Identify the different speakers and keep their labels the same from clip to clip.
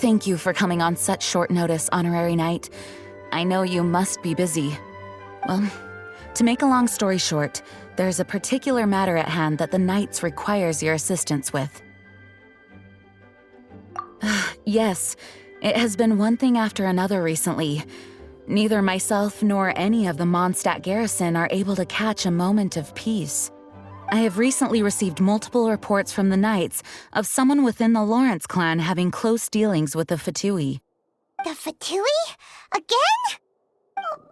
Speaker 1: Thank you for coming on such short notice, Honorary Knight. I know you must be busy. Well, to make a long story short, there's a particular matter at hand that the Knights requires your assistance with. Yes, it has been one thing after another recently. Neither myself nor any of the Mondstadt garrison are able to catch a moment of peace. I have recently received multiple reports from the Knights of someone within the Lawrence clan having close dealings with the Fatui.
Speaker 2: The Fatui? Again?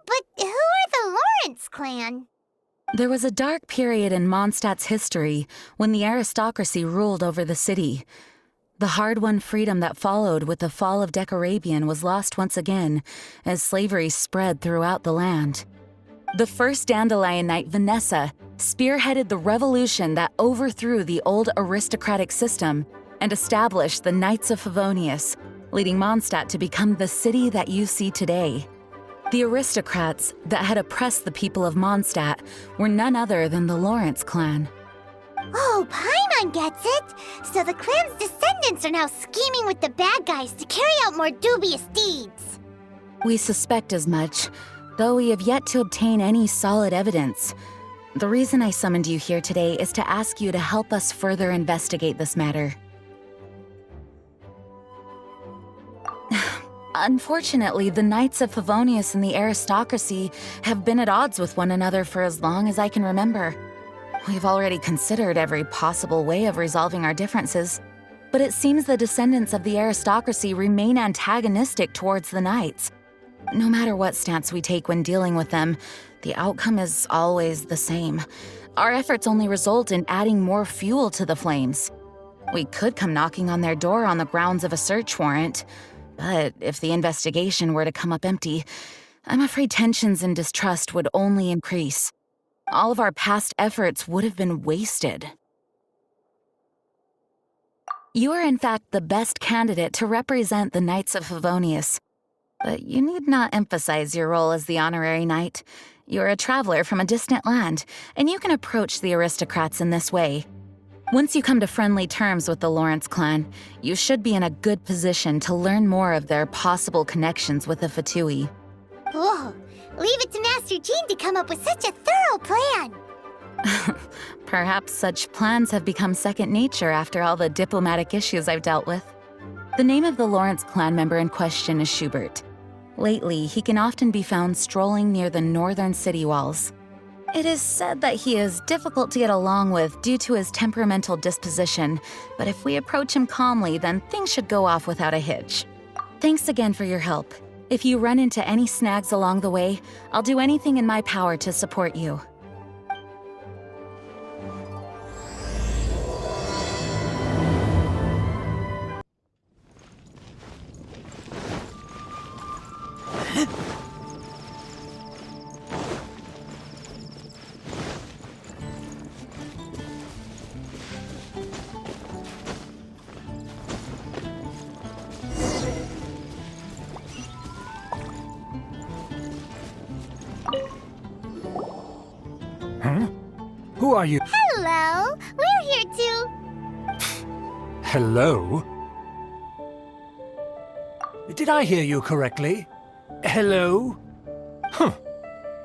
Speaker 2: But who are the Lawrence clan?
Speaker 1: There was a dark period in Mondstadt's history when the aristocracy ruled over the city. The hard-won freedom that followed with the fall of Decarabian was lost once again as slavery spread throughout the land. The first Dandelion Knight, Vanessa, spearheaded the revolution that overthrew the old aristocratic system and established the Knights of Favonius, leading Mondstadt to become the city that you see today. The aristocrats that had oppressed the people of Mondstadt were none other than the Lawrence clan.
Speaker 2: Oh, Paimon gets it! So the clan's descendants are now scheming with the bad guys to carry out more dubious deeds.
Speaker 1: We suspect as much, though we have yet to obtain any solid evidence. The reason I summoned you here today is to ask you to help us further investigate this matter. Unfortunately, the Knights of Favonius and the aristocracy have been at odds with one another for as long as I can remember. We've already considered every possible way of resolving our differences, but it seems the descendants of the aristocracy remain antagonistic towards the Knights. No matter what stance we take when dealing with them, the outcome is always the same. Our efforts only result in adding more fuel to the flames. We could come knocking on their door on the grounds of a search warrant, but if the investigation were to come up empty, I'm afraid tensions and distrust would only increase. All of our past efforts would have been wasted. You are in fact the best candidate to represent the Knights of Favonius. But you need not emphasize your role as the honorary knight. You're a traveler from a distant land, and you can approach the aristocrats in this way. Once you come to friendly terms with the Lawrence clan, you should be in a good position to learn more of their possible connections with the Fatui.
Speaker 2: Whoa, leave it to Master Jean to come up with such a thorough plan.
Speaker 1: Perhaps such plans have become second nature after all the diplomatic issues I've dealt with. The name of the Lawrence clan member in question is Schubert. Lately, he can often be found strolling near the northern city walls. It is said that he is difficult to get along with due to his temperamental disposition, but if we approach him calmly, then things should go off without a hitch. Thanks again for your help. If you run into any snags along the way, I'll do anything in my power to support you.
Speaker 3: Who are you?
Speaker 2: Hello, we're here to...
Speaker 3: Hello? Did I hear you correctly? Hello? Huh.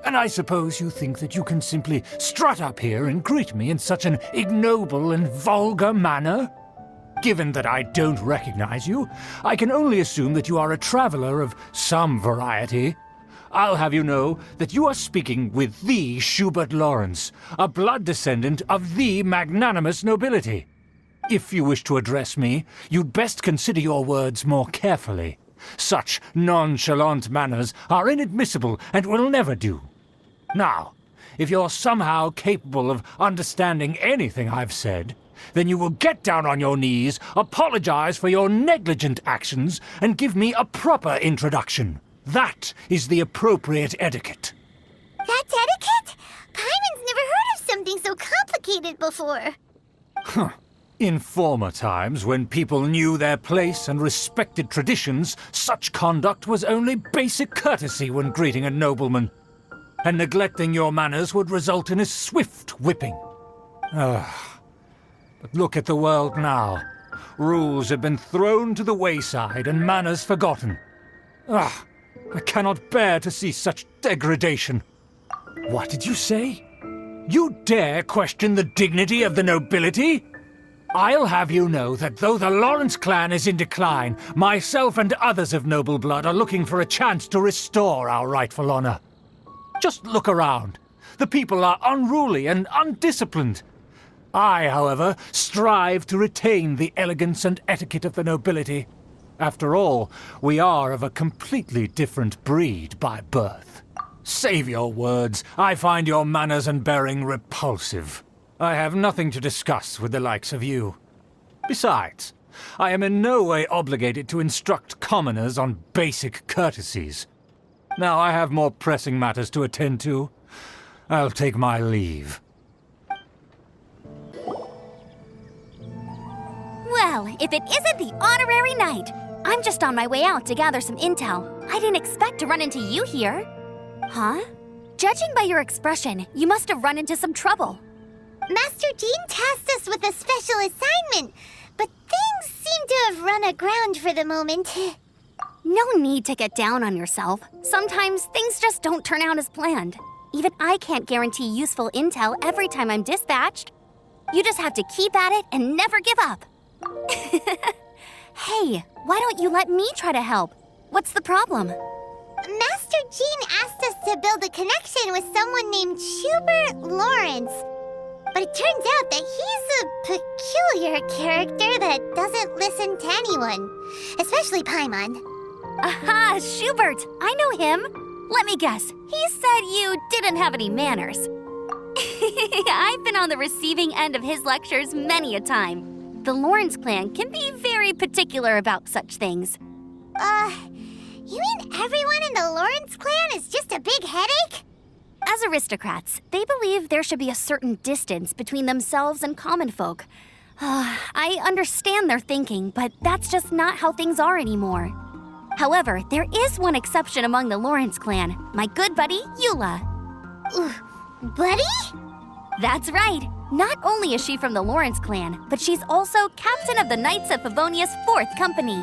Speaker 3: And I suppose you think that you can simply strut up here and greet me in such an ignoble and vulgar manner? Given that I don't recognize you, I can only assume that you are a traveler of some variety. I'll have you know that you are speaking with the Schubert Lawrence, a blood descendant of the magnanimous nobility. If you wish to address me, you'd best consider your words more carefully. Such nonchalant manners are inadmissible and will never do. Now, if you're somehow capable of understanding anything I've said, then you will get down on your knees, apologize for your negligent actions, and give me a proper introduction. That is the appropriate etiquette.
Speaker 2: That's etiquette? Paimon's never heard of something so complicated before.
Speaker 3: Huh. In former times, when people knew their place and respected traditions, such conduct was only basic courtesy when greeting a nobleman. And neglecting your manners would result in a swift whipping. But look at the world now. Rules have been thrown to the wayside and manners forgotten. Ah, I cannot bear to see such degradation. What did you say? You dare question the dignity of the nobility? I'll have you know that though the Lawrence clan is in decline, myself and others of noble blood are looking for a chance to restore our rightful honor. Just look around. The people are unruly and undisciplined. I, however, strive to retain the elegance and etiquette of the nobility. After all, we are of a completely different breed by birth. Save your words. I find your manners and bearing repulsive. I have nothing to discuss with the likes of you. Besides, I am in no way obligated to instruct commoners on basic courtesies. Now I have more pressing matters to attend to. I'll take my leave.
Speaker 4: Well, if it isn't the honorary knight! I'm just on my way out to gather some intel. I didn't expect to run into you here. Huh? Judging by your expression, you must have run into some trouble.
Speaker 2: Master Jean tasked us with a special assignment, but things seem to have run aground for the moment.
Speaker 4: No need to get down on yourself. Sometimes things just don't turn out as planned. Even I can't guarantee useful intel every time I'm dispatched. You just have to keep at it and never give up. Hey, why don't you let me try to help? What's the problem?
Speaker 2: Master Jean asked us to build a connection with someone named Schubert Lawrence. But it turns out that he's a peculiar character that doesn't listen to anyone, especially Paimon.
Speaker 4: Aha, Schubert! I know him. Let me guess, he said you didn't have any manners. I've been on the receiving end of his lectures many a time. The Lawrence clan can be very particular about such things.
Speaker 2: You mean everyone in the Lawrence clan is just a big headache?
Speaker 4: As aristocrats, they believe there should be a certain distance between themselves and common folk. I understand their thinking, but that's just not how things are anymore. However, there is one exception among the Lawrence clan, my good buddy, Eula.
Speaker 2: Buddy?
Speaker 4: That's right. Not only is she from the Lawrence clan, but she's also captain of the Knights of Favonia's 4th company.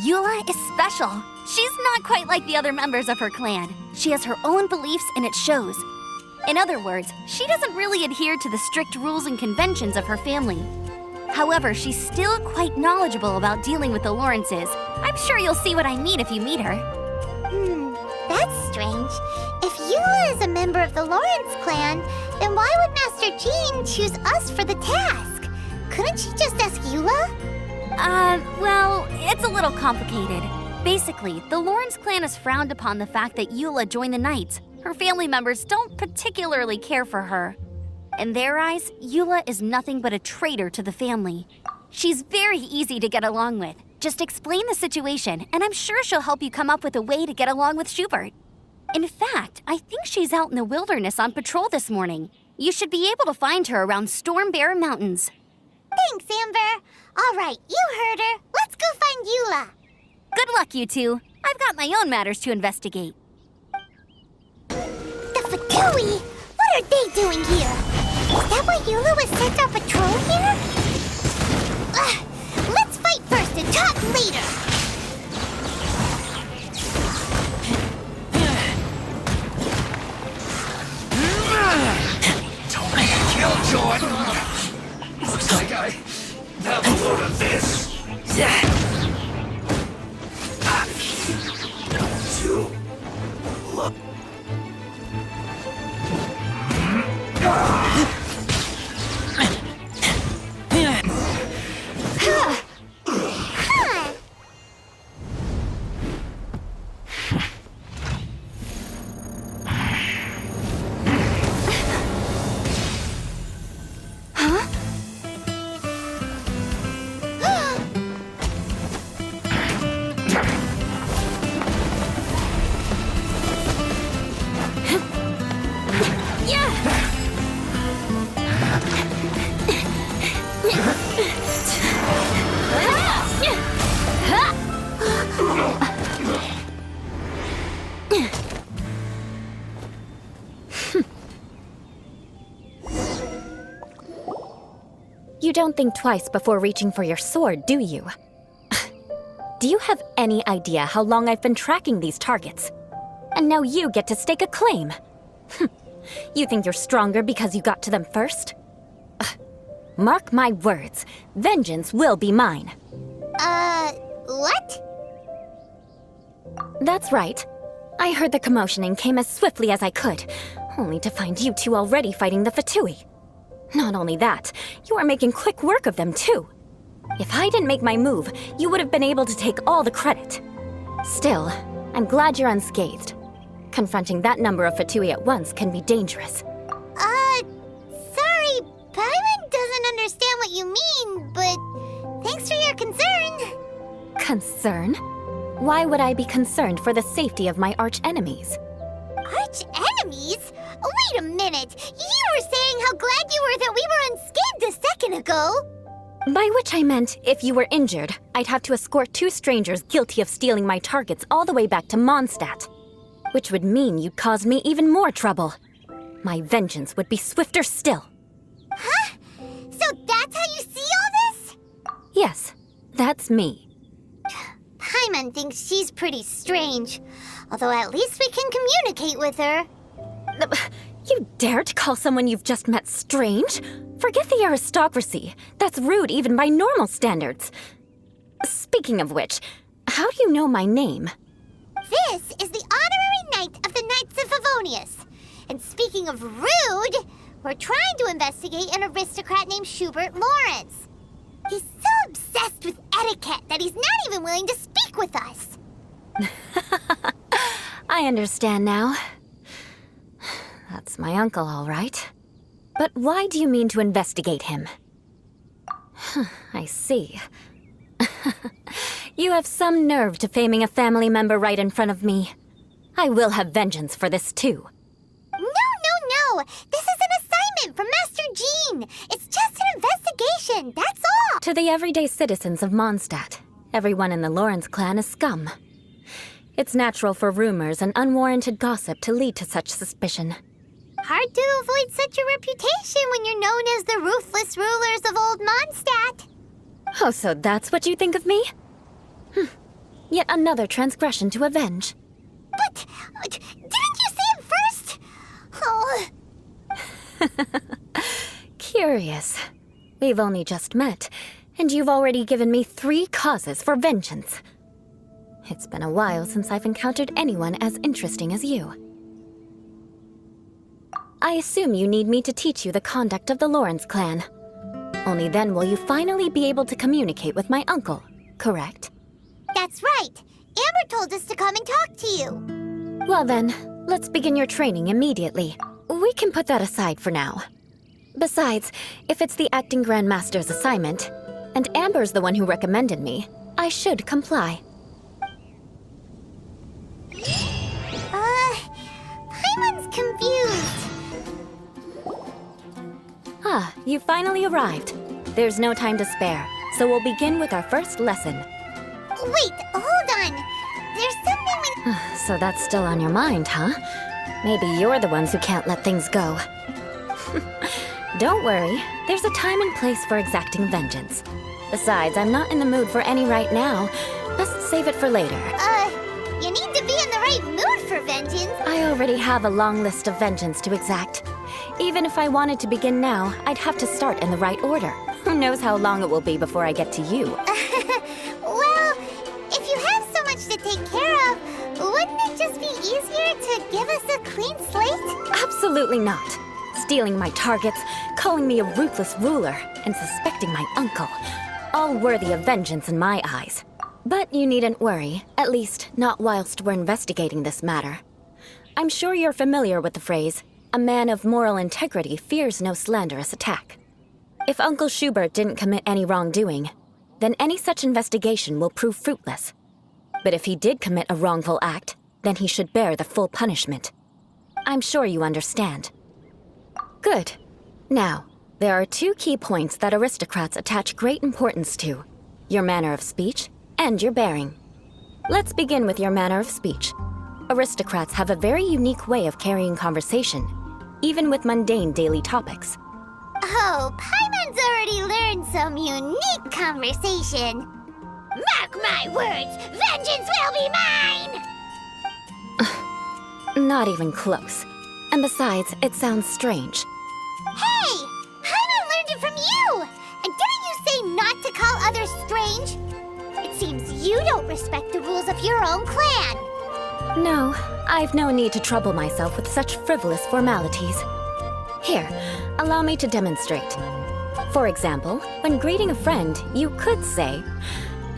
Speaker 4: Eula is special. She's not quite like the other members of her clan. She has her own beliefs and it shows. In other words, she doesn't really adhere to the strict rules and conventions of her family. However, she's still quite knowledgeable about dealing with the Lawrences. I'm sure you'll see what I mean if you meet her.
Speaker 2: That's strange. If Eula is a member of the Lawrence clan, then why would Master Jean choose us for the task? Couldn't she just ask Eula?
Speaker 4: Well, it's a little complicated. Basically, the Lawrence clan has frowned upon the fact that Eula joined the Knights. Her family members don't particularly care for her. In their eyes, Eula is nothing but a traitor to the family. She's very easy to get along with. Just explain the situation, and I'm sure she'll help you come up with a way to get along with Schubert. In fact, I think she's out in the wilderness on patrol this morning. You should be able to find her around Storm Bear Mountains.
Speaker 2: Thanks, Amber. All right, you heard her. Let's go find Eula.
Speaker 4: Good luck, you two. I've got my own matters to investigate.
Speaker 2: The Fatui? What are they doing here? Is that why Eula was sent on patrol here? Let's fight first and talk later.
Speaker 5: Don't make a killjoy! Looks like I have a load of this. To look.
Speaker 6: You don't think twice before reaching for your sword, do you? Do you have any idea how long I've been tracking these targets? And now you get to stake a claim. You think you're stronger because you got to them first? Mark my words, vengeance will be mine.
Speaker 2: What?
Speaker 6: That's right. I heard the commotion and came as swiftly as I could, only to find you two already fighting the Fatui. Not only that, you are making quick work of them too. If I didn't make my move, you would have been able to take all the credit. Still, I'm glad you're unscathed. Confronting that number of Fatui at once can be dangerous.
Speaker 2: Sorry, Paimon doesn't understand what you mean, but thanks for your concern.
Speaker 6: Concern? Why would I be concerned for the safety of my arch-enemies?
Speaker 2: Arch-enemies? Wait a minute! You were saying how glad you were that we were unscathed a second ago!
Speaker 6: By which I meant, if you were injured, I'd have to escort 2 strangers guilty of stealing my targets all the way back to Mondstadt. Which would mean you'd cause me even more trouble. My vengeance would be swifter still.
Speaker 2: Huh? So that's how you see all this?
Speaker 6: Yes, that's me.
Speaker 2: Paimon thinks she's pretty strange. Although at least we can communicate with her.
Speaker 6: You dare to call someone you've just met strange? Forget the aristocracy. That's rude even by normal standards. Speaking of which, how do you know my name?
Speaker 2: This is the honorary knight of the Knights of Favonius. And speaking of rude, we're trying to investigate an aristocrat named Schubert Lawrence. He's so obsessed with etiquette that he's not even willing to speak with us.
Speaker 6: I understand now. That's my uncle, all right. But why do you mean to investigate him? I see. You have some nerve to faming a family member right in front of me. I will have vengeance for this too.
Speaker 2: No. This is an assignment from Master Jean. It's just an investigation, that's all.
Speaker 6: To the everyday citizens of Mondstadt, everyone in the Lawrence clan is scum. It's natural for rumors and unwarranted gossip to lead to such suspicion.
Speaker 2: Hard to avoid such a reputation when you're known as the ruthless rulers of Old Mondstadt.
Speaker 6: Oh, so that's what you think of me? Yet another transgression to avenge.
Speaker 2: But didn't you say it first? Oh.
Speaker 6: Curious. We've only just met, and you've already given me 3 causes for vengeance. It's been a while since I've encountered anyone as interesting as you. I assume you need me to teach you the conduct of the Lawrence clan. Only then will you finally be able to communicate with my uncle, correct?
Speaker 2: That's right. Amber told us to come and talk to you.
Speaker 6: Well then, let's begin your training immediately. We can put that aside for now. Besides, if it's the acting Grandmaster's assignment, and Amber's the one who recommended me, I should comply.
Speaker 2: Paimon's confused.
Speaker 6: Ah, you finally arrived. There's no time to spare, so we'll begin with our first lesson.
Speaker 2: Wait, hold on. There's something we...
Speaker 6: So that's still on your mind, huh? Maybe you're the ones who can't let things go. Don't worry, there's a time and place for exacting vengeance. Besides, I'm not in the mood for any right now. Best save it for later.
Speaker 2: You need to be in the right mood for vengeance.
Speaker 6: I already have a long list of vengeance to exact. Even if I wanted to begin now, I'd have to start in the right order. Who knows how long it will be before I get to you?
Speaker 2: Well, if you have so much to take care of, wouldn't it just be easier to give us a clean slate?
Speaker 6: Absolutely not. Stealing my targets, calling me a ruthless ruler, and suspecting my uncle. All worthy of vengeance in my eyes. But you needn't worry, at least not whilst we're investigating this matter. I'm sure you're familiar with the phrase, a man of moral integrity fears no slanderous attack. If Uncle Schubert didn't commit any wrongdoing, then any such investigation will prove fruitless. But if he did commit a wrongful act, then he should bear the full punishment. I'm sure you understand. Good. Now, there are 2 key points that aristocrats attach great importance to: your manner of speech and your bearing. Let's begin with your manner of speech. Aristocrats have a very unique way of carrying conversation, even with mundane daily topics.
Speaker 2: Oh, Paimon's already learned some unique conversation. Mark my words, vengeance will be mine!
Speaker 6: Not even close. And besides, it sounds strange.
Speaker 2: Hey! Paimon learned it from you! And didn't you say not to call others strange? It seems you don't respect the rules of your own clan.
Speaker 6: No, I've no need to trouble myself with such frivolous formalities. Here, allow me to demonstrate. For example, when greeting a friend, you could say,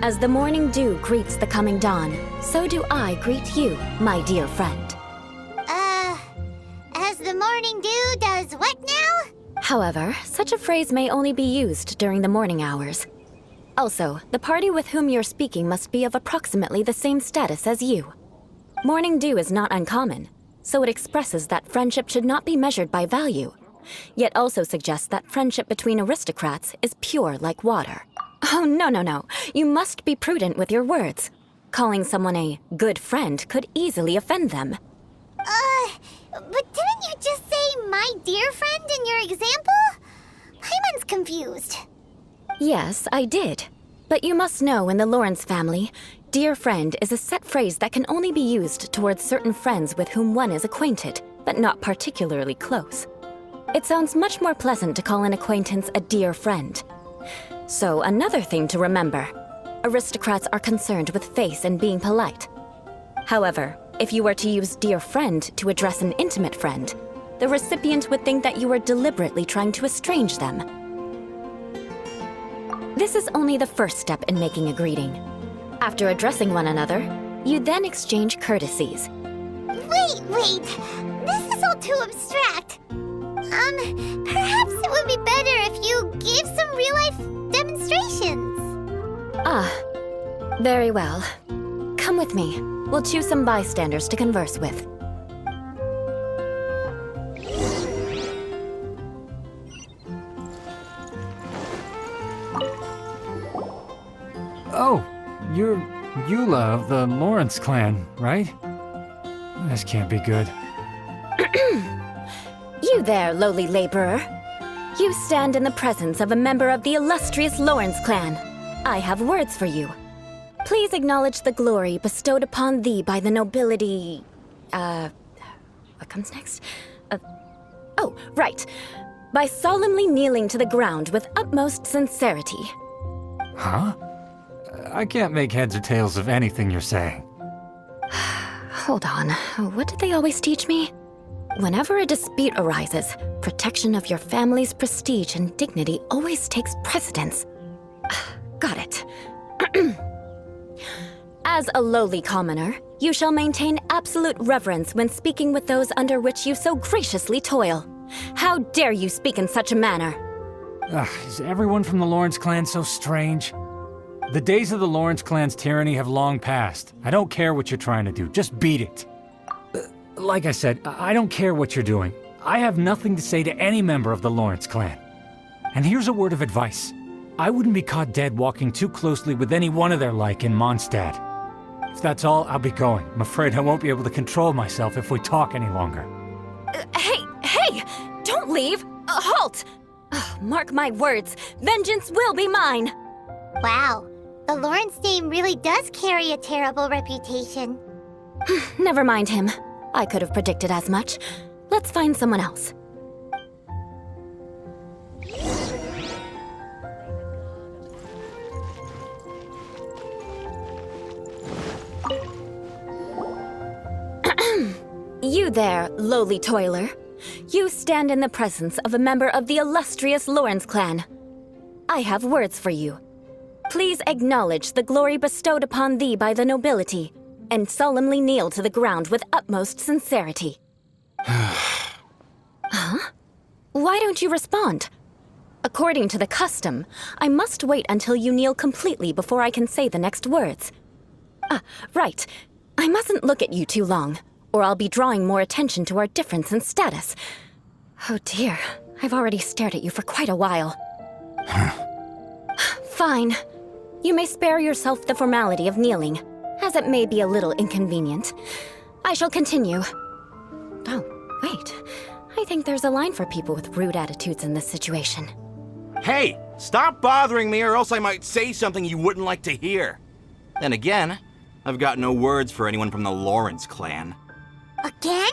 Speaker 6: "As the morning dew greets the coming dawn, so do I greet you, my dear friend."
Speaker 2: As the morning dew does what now?
Speaker 6: However, such a phrase may only be used during the morning hours. Also, the party with whom you're speaking must be of approximately the same status as you. Morning dew is not uncommon, so it expresses that friendship should not be measured by value, yet also suggests that friendship between aristocrats is pure like water. Oh, no. You must be prudent with your words. Calling someone a good friend could easily offend them.
Speaker 2: But didn't you just say my dear friend in your example? Paimon's confused.
Speaker 6: Yes, I did. But you must know in the Lawrence family, dear friend is a set phrase that can only be used towards certain friends with whom one is acquainted, but not particularly close. It sounds much more pleasant to call an acquaintance a dear friend. So another thing to remember, aristocrats are concerned with face and being polite. However, if you were to use dear friend to address an intimate friend, the recipient would think that you are deliberately trying to estrange them. This is only the first step in making a greeting. After addressing one another, you then exchange courtesies.
Speaker 2: Wait! This is all too abstract. Perhaps it would be better if you gave some real-life demonstrations.
Speaker 6: Ah, very well. Come with me. We'll choose some bystanders to converse with.
Speaker 3: Oh, you're Eula of the Lawrence clan, right? This can't be good.
Speaker 6: You there, lowly laborer. You stand in the presence of a member of the illustrious Lawrence clan. I have words for you. Please acknowledge the glory bestowed upon thee by the nobility... What comes next? Oh, right. By solemnly kneeling to the ground with utmost sincerity.
Speaker 3: Huh? I can't make heads or tails of anything you're saying.
Speaker 6: Hold on. What did they always teach me? Whenever a dispute arises, protection of your family's prestige and dignity always takes precedence. Got it. As a lowly commoner, you shall maintain absolute reverence when speaking with those under which you so graciously toil. How dare you speak in such a manner?
Speaker 3: Is everyone from the Lawrence clan so strange? The days of the Lawrence clan's tyranny have long passed. I don't care what you're trying to do, just beat it. Like I said, I don't care what you're doing. I have nothing to say to any member of the Lawrence clan. And here's a word of advice. I wouldn't be caught dead walking too closely with any one of their like in Mondstadt. If that's all, I'll be going. I'm afraid I won't be able to control myself if we talk any longer.
Speaker 6: Hey! Don't leave! Halt! Mark my words, vengeance will be mine!
Speaker 2: Wow, the Lawrence name really does carry a terrible reputation.
Speaker 6: Never mind him. I could have predicted as much. Let's find someone else. You there, lowly toiler. You stand in the presence of a member of the illustrious Lawrence clan. I have words for you. Please acknowledge the glory bestowed upon thee by the nobility, and solemnly kneel to the ground with utmost sincerity. Huh? Why don't you respond? According to the custom, I must wait until you kneel completely before I can say the next words. Right. I mustn't look at you too long, or I'll be drawing more attention to our difference in status. Oh dear, I've already stared at you for quite a while. Fine. You may spare yourself the formality of kneeling, as it may be a little inconvenient. I shall continue. Oh, wait. I think there's a line for people with rude attitudes in this situation.
Speaker 7: Hey, stop bothering me or else I might say something you wouldn't like to hear. Then again, I've got no words for anyone from the Lawrence clan.
Speaker 2: Again?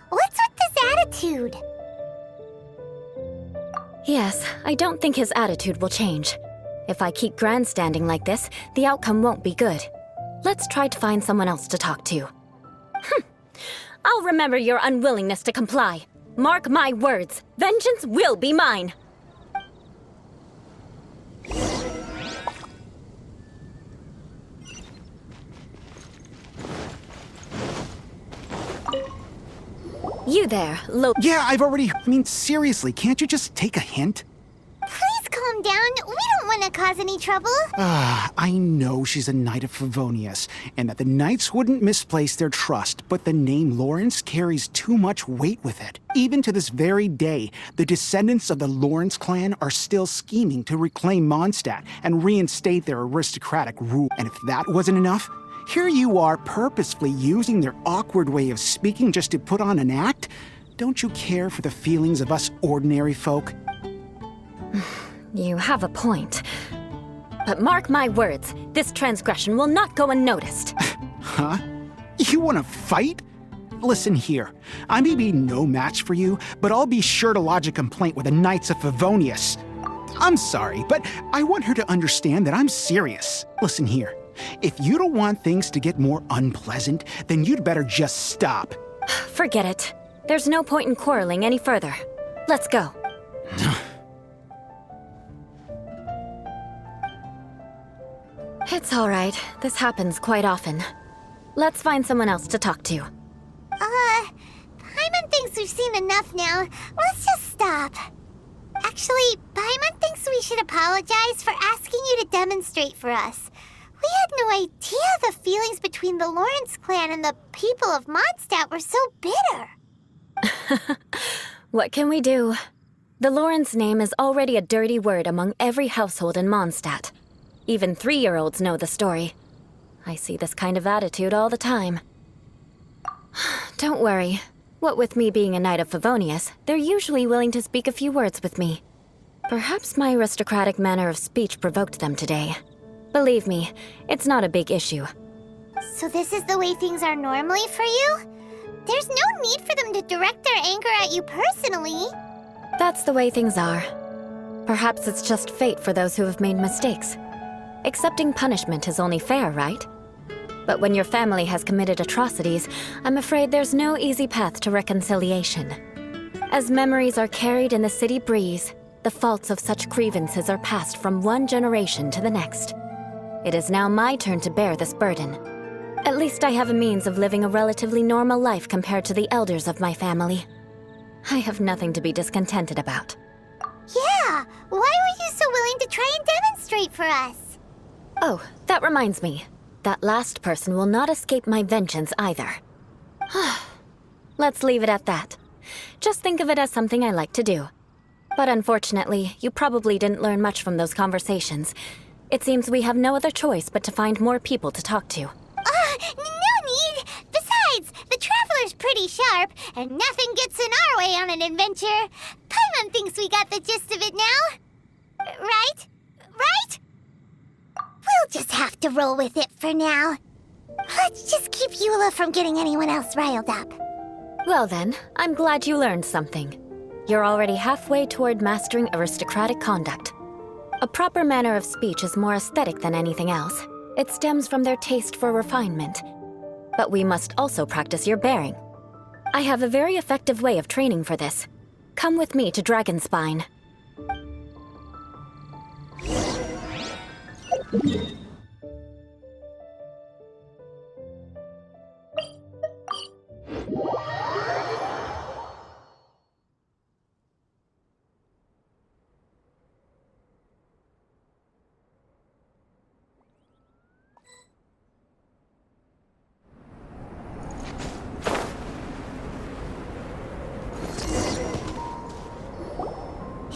Speaker 2: What's with this attitude?
Speaker 6: Yes, I don't think his attitude will change. If I keep grandstanding like this, the outcome won't be good. Let's try to find someone else to talk to. I'll remember your unwillingness to comply. Mark my words, vengeance will be mine. You there,
Speaker 8: Yeah, I've already... seriously, can't you just take a hint?
Speaker 2: Please calm down. We don't want to cause any trouble.
Speaker 8: I know she's a Knight of Favonius, and that the Knights wouldn't misplace their trust, but the name Lawrence carries too much weight with it. Even to this very day, the descendants of the Lawrence clan are still scheming to reclaim Mondstadt and reinstate their aristocratic rule. And if that wasn't enough, here you are purposefully using their awkward way of speaking just to put on an act? Don't you care for the feelings of us ordinary folk?
Speaker 6: You have a point. But mark my words, this transgression will not go unnoticed.
Speaker 8: Huh? You want to fight? Listen here, I may be no match for you, but I'll be sure to lodge a complaint with the Knights of Favonius. I'm sorry, but I want her to understand that I'm serious. Listen here, if you don't want things to get more unpleasant, then you'd better just stop.
Speaker 6: Forget it. There's no point in quarreling any further. Let's go. It's all right. This happens quite often. Let's find someone else to talk to.
Speaker 2: Paimon thinks we've seen enough now. Let's just stop. Actually, Paimon thinks we should apologize for asking you to demonstrate for us. We had no idea the feelings between the Lawrence clan and the people of Mondstadt were so bitter.
Speaker 6: What can we do? The Lawrence name is already a dirty word among every household in Mondstadt. Even 3-year-olds know the story. I see this kind of attitude all the time. Don't worry. What with me being a Knight of Favonius, they're usually willing to speak a few words with me. Perhaps my aristocratic manner of speech provoked them today. Believe me, it's not a big issue.
Speaker 2: So this is the way things are normally for you? There's no need for them to direct their anger at you personally.
Speaker 6: That's the way things are. Perhaps it's just fate for those who have made mistakes. Accepting punishment is only fair, right? But when your family has committed atrocities, I'm afraid there's no easy path to reconciliation. As memories are carried in the city breeze, the faults of such grievances are passed from one generation to the next. It is now my turn to bear this burden. At least I have a means of living a relatively normal life compared to the elders of my family. I have nothing to be discontented about.
Speaker 2: Yeah, why were you so willing to try and demonstrate for us?
Speaker 6: Oh, that reminds me. That last person will not escape my vengeance either. Let's leave it at that. Just think of it as something I like to do. But unfortunately, you probably didn't learn much from those conversations. It seems we have no other choice but to find more people to talk to.
Speaker 2: No need! Besides, the Traveler's pretty sharp, and nothing gets in our way on an adventure. Paimon thinks we got the gist of it now. Right? Right? We'll just have to roll with it for now. Let's just keep Eula from getting anyone else riled up.
Speaker 6: Well then, I'm glad you learned something. You're already halfway toward mastering aristocratic conduct. A proper manner of speech is more aesthetic than anything else. It stems from their taste for refinement. But we must also practice your bearing. I have a very effective way of training for this. Come with me to Dragonspine.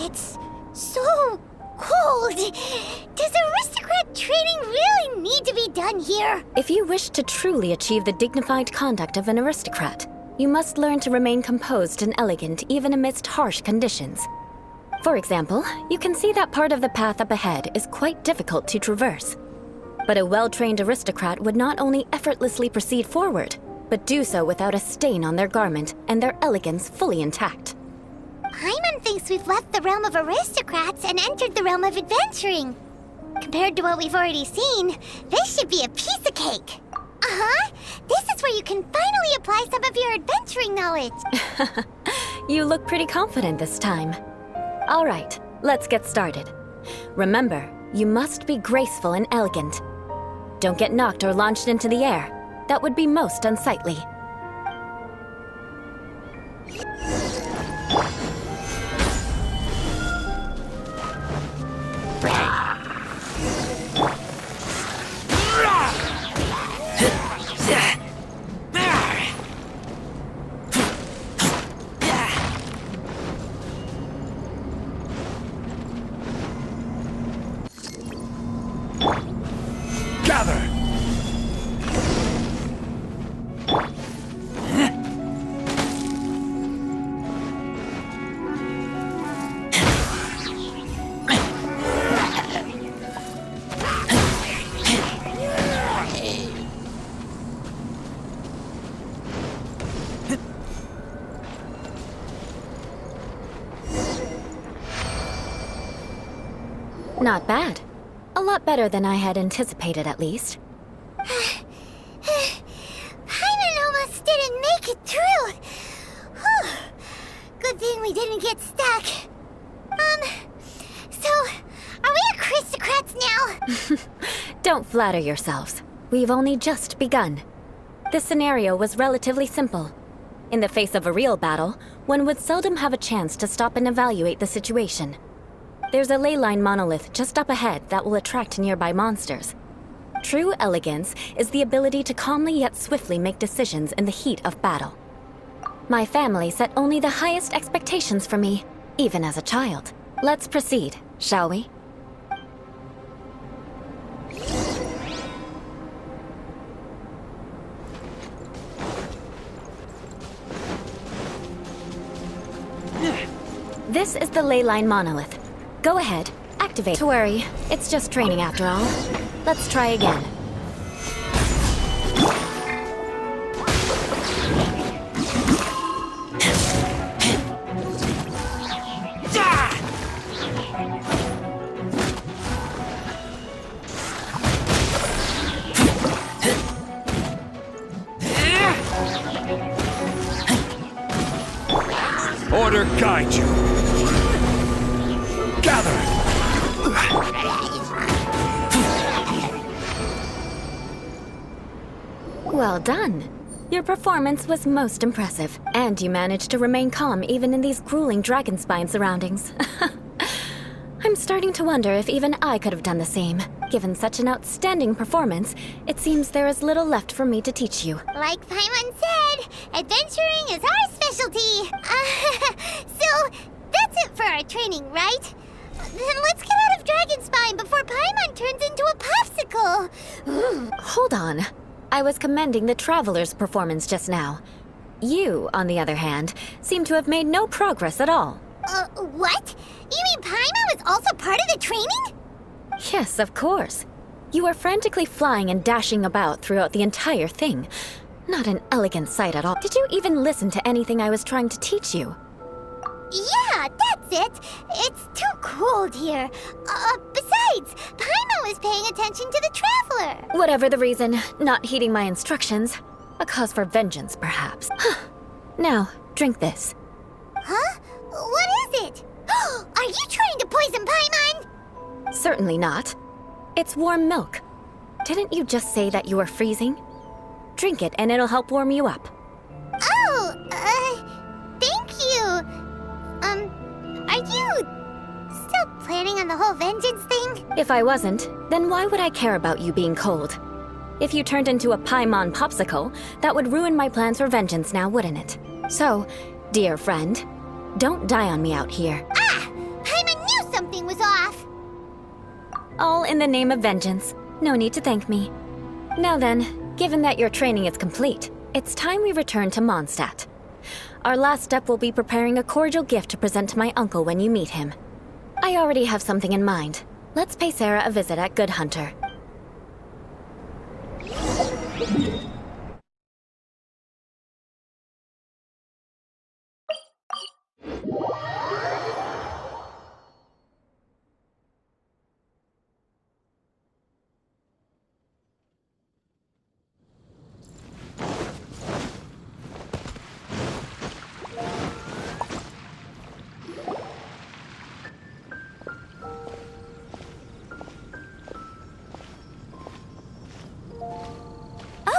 Speaker 2: It's so cold. Does aristocrat training really need to be done here?
Speaker 6: If you wish to truly achieve the dignified conduct of an aristocrat, you must learn to remain composed and elegant even amidst harsh conditions. For example, you can see that part of the path up ahead is quite difficult to traverse. But a well-trained aristocrat would not only effortlessly proceed forward, but do so without a stain on their garment and their elegance fully intact.
Speaker 2: Paimon thinks we've left the realm of aristocrats and entered the realm of adventuring. Compared to what we've already seen, this should be a piece of cake. Uh-huh. This is where you can finally apply some of your adventuring knowledge.
Speaker 6: You look pretty confident this time. All right, let's get started. Remember, you must be graceful and elegant. Don't get knocked or launched into the air. That would be most unsightly.
Speaker 3: Gather!
Speaker 6: Not bad. A lot better than I had anticipated, at least.
Speaker 2: Paimon almost didn't make it through. Whew. Good thing we didn't get stuck. So, are we aristocrats now?
Speaker 6: Don't flatter yourselves. We've only just begun. This scenario was relatively simple. In the face of a real battle, one would seldom have a chance to stop and evaluate the situation. There's a ley line monolith just up ahead that will attract nearby monsters. True elegance is the ability to calmly yet swiftly make decisions in the heat of battle. My family set only the highest expectations for me, even as a child. Let's proceed, shall we? This is the ley line monolith. Go ahead, activate. Don't worry, it's just training after all. Let's try again.
Speaker 3: Order guide you. Gather!
Speaker 6: Well done. Your performance was most impressive, and you managed to remain calm even in these grueling dragonspine surroundings. I'm starting to wonder if even I could have done the same. Given such an outstanding performance, it seems there is little left for me to teach you.
Speaker 2: Like Paimon said, adventuring is our specialty. So, that's it for our training, right? Then let's get out of Dragonspine before Paimon turns into a popsicle.
Speaker 6: Hold on. I was commending the Traveler's performance just now. You, on the other hand, seem to have made no progress at all.
Speaker 2: What? You mean Paimon was also part of the training?
Speaker 6: Yes, of course. You were frantically flying and dashing about throughout the entire thing. Not an elegant sight at all. Did you even listen to anything I was trying to teach you?
Speaker 2: Yeah, that's it. It's too cold here. Besides, Paimon was paying attention to the Traveler.
Speaker 6: Whatever the reason, not heeding my instructions. A cause for vengeance, perhaps. Now, drink this.
Speaker 2: Huh? What is it? Are you trying to poison Paimon?
Speaker 6: Certainly not. It's warm milk. Didn't you just say that you were freezing? Drink it and it'll help warm you up.
Speaker 2: Oh, thank you. Are you still planning on the whole vengeance thing?
Speaker 6: If I wasn't, then why would I care about you being cold? If you turned into a Paimon popsicle, that would ruin my plans for vengeance now, wouldn't it? So, dear friend, don't die on me out here.
Speaker 2: Ah! Paimon knew something was off!
Speaker 6: All in the name of vengeance. No need to thank me. Now then, given that your training is complete, It's time we return to Mondstadt. Our last step will be preparing a cordial gift to present to my uncle when you meet him. I already have something in mind. Let's pay Sarah a visit at Good Hunter.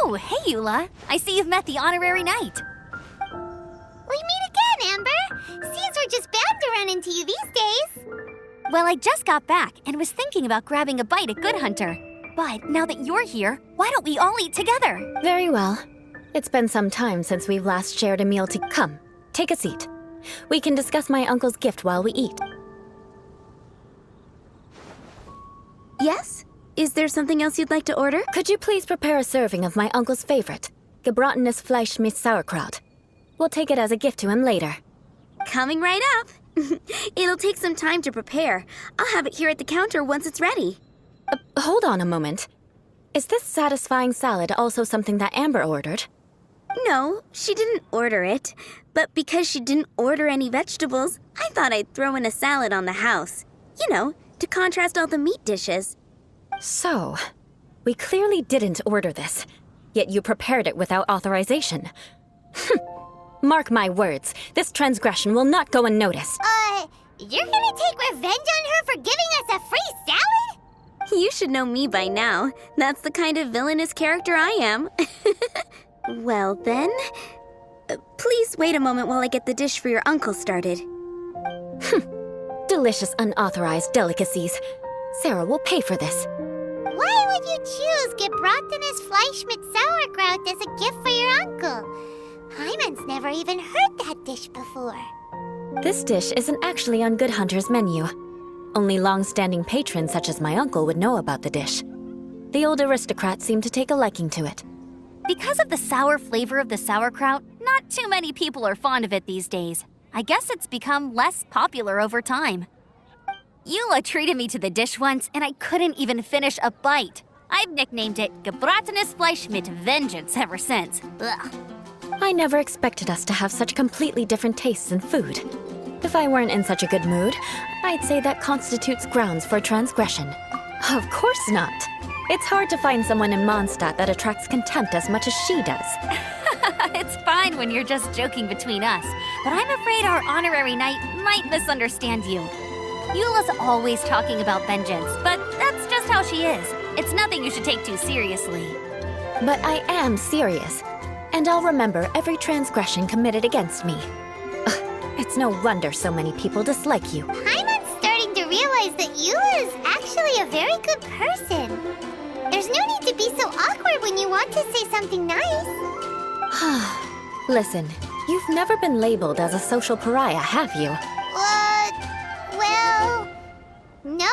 Speaker 4: Oh, hey, Eula. I see you've met the honorary knight.
Speaker 2: We meet again, Amber. Seems we're just bound to run into you these days.
Speaker 4: Well, I just got back and was thinking about grabbing a bite at Good Hunter. But now that you're here, why don't we all eat together?
Speaker 6: Very well. It's been some time since we've last shared a meal to come. Take a seat. We can discuss my uncle's gift while we eat.
Speaker 9: Yes? Is there something else you'd like to order?
Speaker 6: Could you please prepare a serving of my uncle's favorite, gebratenes Fleisch mit Sauerkraut? We'll take it as a gift to him later.
Speaker 9: Coming right up. It'll take some time to prepare. I'll have it here at the counter once it's ready.
Speaker 6: Hold on a moment. Is this satisfying salad also something that Amber ordered?
Speaker 9: No, she didn't order it. But because she didn't order any vegetables, I thought I'd throw in a salad on the house. You know, to contrast all the meat dishes.
Speaker 6: So, we clearly didn't order this, yet you prepared it without authorization. Mark my words, this transgression will not go unnoticed.
Speaker 2: You're gonna take revenge on her for giving us a free salad?
Speaker 9: You should know me by now. That's the kind of villainous character I am. Well then, please wait a moment while I get the dish for your uncle started.
Speaker 6: Delicious unauthorized delicacies. Sarah will pay for this.
Speaker 2: Why would you choose gebratenes Fleisch mit Sauerkraut as a gift for your uncle? Hyman's never even heard that dish before.
Speaker 6: This dish isn't actually on Good Hunter's menu. Only long-standing patrons such as my uncle would know about the dish. The old aristocrat seemed to take a liking to it.
Speaker 4: Because of the sour flavor of the sauerkraut, not too many people are fond of it these days. I guess it's become less popular over time. Eula treated me to the dish once, and I couldn't even finish a bite. I've nicknamed it gebratenes Fleisch mit Vengeance ever since. Ugh.
Speaker 6: I never expected us to have such completely different tastes in food. If I weren't in such a good mood, I'd say that constitutes grounds for transgression. Of course not. It's hard to find someone in Mondstadt that attracts contempt as much as she does.
Speaker 4: It's fine when you're just joking between us, but I'm afraid our honorary knight might misunderstand you. Eula's always talking about vengeance, but that's just how she is. It's nothing you should take too seriously.
Speaker 6: But I am serious, and I'll remember every transgression committed against me. Ugh, it's no wonder so many people dislike you.
Speaker 2: Hyman's starting to realize that Eula is actually a very good person. There's no need to be so awkward when you want to say something nice.
Speaker 6: Listen, you've never been labeled as a social pariah, have you?
Speaker 2: Well, no?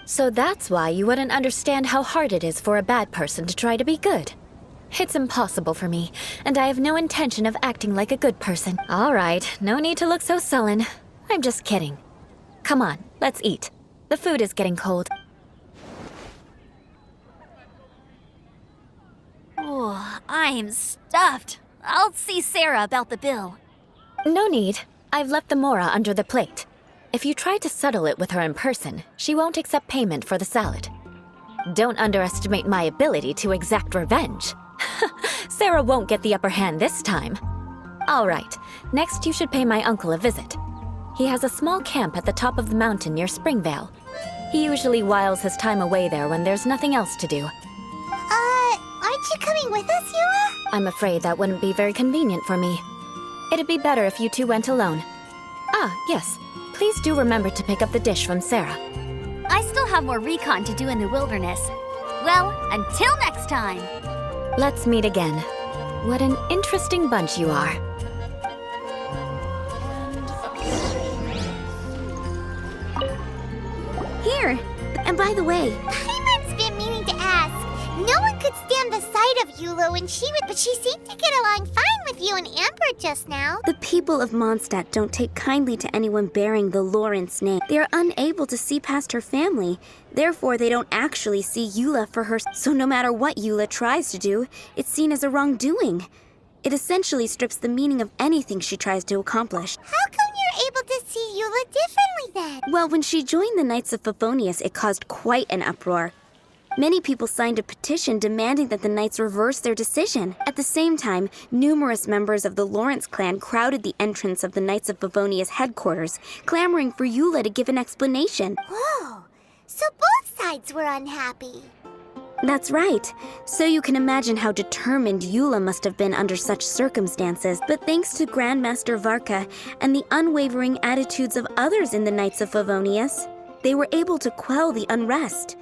Speaker 6: So that's why you wouldn't understand how hard it is for a bad person to try to be good. It's impossible for me, and I have no intention of acting like a good person. All right, no need to look so sullen. I'm just kidding. Come on, let's eat. The food is getting cold.
Speaker 4: Oh, I'm stuffed. I'll see Sarah about the bill.
Speaker 6: No need. I've left the mora under the plate. If you try to settle it with her in person, she won't accept payment for the salad. Don't underestimate my ability to exact revenge. Sarah won't get the upper hand this time. All right, next you should pay my uncle a visit. He has a small camp at the top of the mountain near Springvale. He usually whiles his time away there when there's nothing else to do.
Speaker 2: Aren't you coming with us, Eula?
Speaker 6: I'm afraid that wouldn't be very convenient for me. It'd be better if you two went alone. Ah, yes. Please do remember to pick up the dish from Sarah.
Speaker 4: I still have more recon to do in the wilderness. Well, until next time.
Speaker 6: Let's meet again. What an interesting bunch you are.
Speaker 9: Here. And by the way,
Speaker 2: Hyman's been meaning to ask. No one could stand the sight of Eula when but she seemed to get along fine with you and Amber just now.
Speaker 9: The people of Mondstadt don't take kindly to anyone bearing the Lawrence name. They are unable to see past her family. Therefore, they don't actually see Eula for her. So no matter what Eula tries to do, it's seen as a wrongdoing. It essentially strips the meaning of anything she tries to accomplish.
Speaker 2: How come you're able to see Eula differently then?
Speaker 9: Well, when she joined the Knights of Favonius, it caused quite an uproar. Many people signed a petition demanding that the Knights reverse their decision. At the same time, numerous members of the Lawrence clan crowded the entrance of the Knights of Favonius headquarters, clamoring for Eula to give an explanation.
Speaker 2: Whoa, so both sides were unhappy.
Speaker 9: That's right. So you can imagine how determined Eula must have been under such circumstances. But thanks to Grandmaster Varka and the unwavering attitudes of others in the Knights of Favonius, they were able to quell the unrest.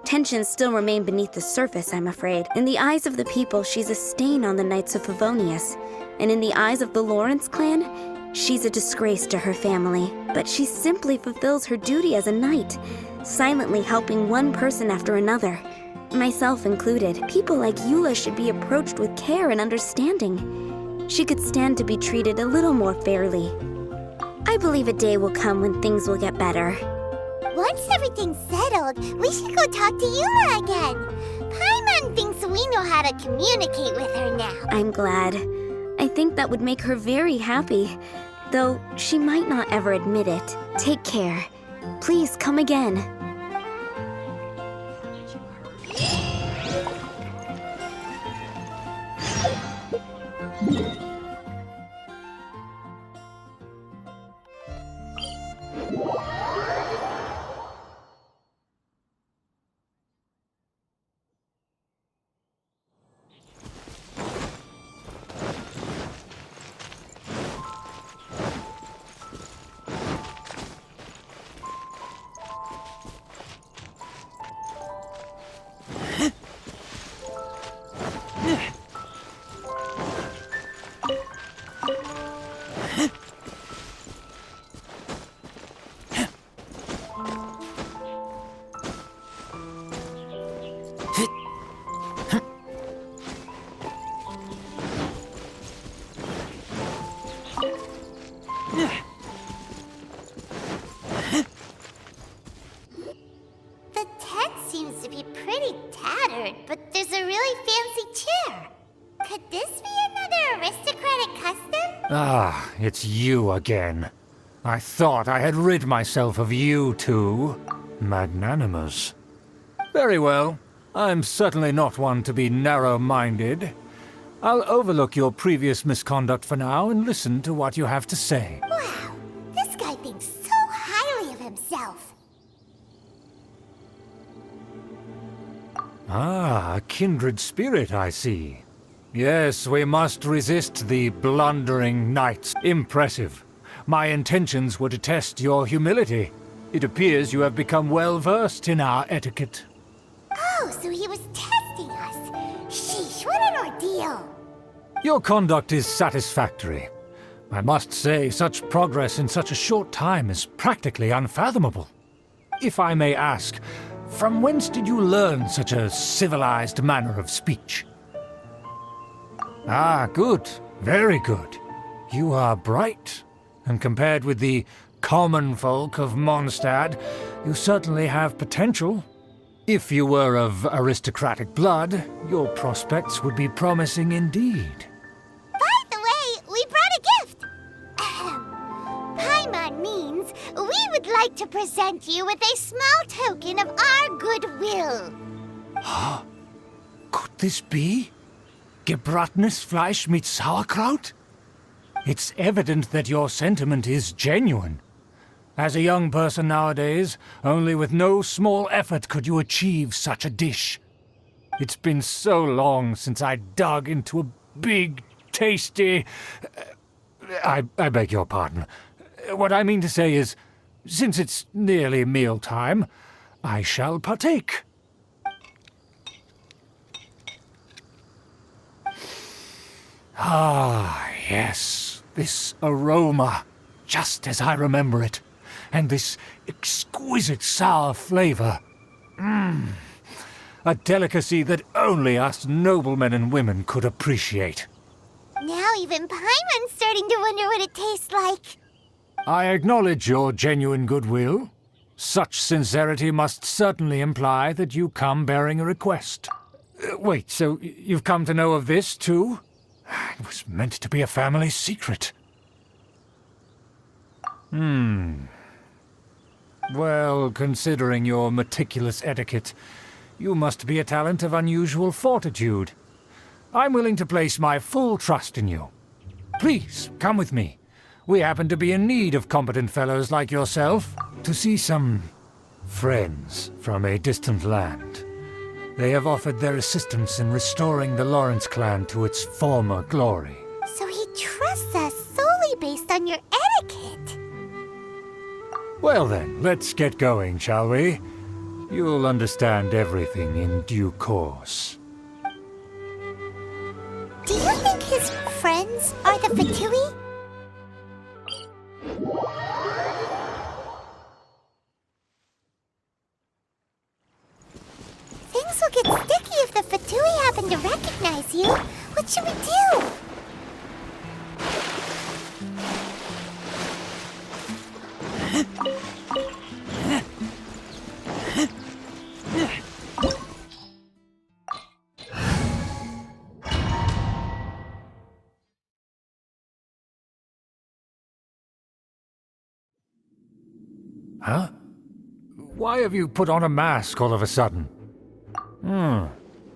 Speaker 9: Tensions still remain beneath the surface, I'm afraid. In the eyes of the people, she's a stain on the Knights of Favonius. And in the eyes of the Lawrence clan, she's a disgrace to her family. But she simply fulfills her duty as a knight, silently helping one person after another. Myself included. People like Eula should be approached with care and understanding. She could stand to be treated a little more fairly. I believe a day will come when things will get better.
Speaker 2: Once everything's settled, we should go talk to Eula again. Paimon thinks we know how to communicate with her now.
Speaker 9: I'm glad. I think that would make her very happy, though she might not ever admit it. Take care. Please come again.
Speaker 2: The tent seems to be pretty tattered, but there's a really fancy chair. Could this be another aristocratic custom?
Speaker 3: Ah, it's you again. I thought I had rid myself of you two. Magnanimous. Very well. I'm certainly not one to be narrow-minded. I'll overlook your previous misconduct for now and listen to what you have to say.
Speaker 2: Wow, this guy thinks so highly of himself.
Speaker 3: Ah, a kindred spirit, I see. Yes, we must resist the blundering knights. Impressive. My intentions were to test your humility. It appears you have become well-versed in our etiquette.
Speaker 2: Oh, so he was testing us. Sheesh, what an ordeal.
Speaker 3: Your conduct is satisfactory. I must say, such progress in such a short time is practically unfathomable. If I may ask, from whence did you learn such a civilized manner of speech? Ah, good. Very good. You are bright, and compared with the common folk of Mondstadt, you certainly have potential. If you were of aristocratic blood, your prospects would be promising indeed.
Speaker 2: By the way, we brought a gift. Paimon means we would like to present you with a small token of our goodwill.
Speaker 3: Could this be? Gebratenes Fleisch mit Sauerkraut? It's evident that your sentiment is genuine. As a young person nowadays, only with no small effort could you achieve such a dish. It's been so long since I dug into a big, tasty... I beg your pardon. What I mean to say is, since it's nearly mealtime, I shall partake. Ah, yes, this aroma, just as I remember it, and this exquisite sour flavor. a delicacy that only us noblemen and women could appreciate.
Speaker 2: Now even Paimon's starting to wonder what it tastes like.
Speaker 3: I acknowledge your genuine goodwill. Such sincerity must certainly imply that you come bearing a request. Wait, so you've come to know of this, too? It was meant to be a family secret. Well, considering your meticulous etiquette, you must be a talent of unusual fortitude. I'm willing to place my full trust in you. Please, come with me. We happen to be in need of competent fellows like yourself to see some friends from a distant land. They have offered their assistance in restoring the Lawrence clan to its former glory.
Speaker 2: So he trusts us solely based on your etiquette.
Speaker 3: Well then, let's get going, shall we? You'll understand everything in due course.
Speaker 2: Do you think his friends are the Fatui? Things will get sticky if the Fatui happen to recognize you. What should we do?
Speaker 3: Huh? Why have you put on a mask all of a sudden?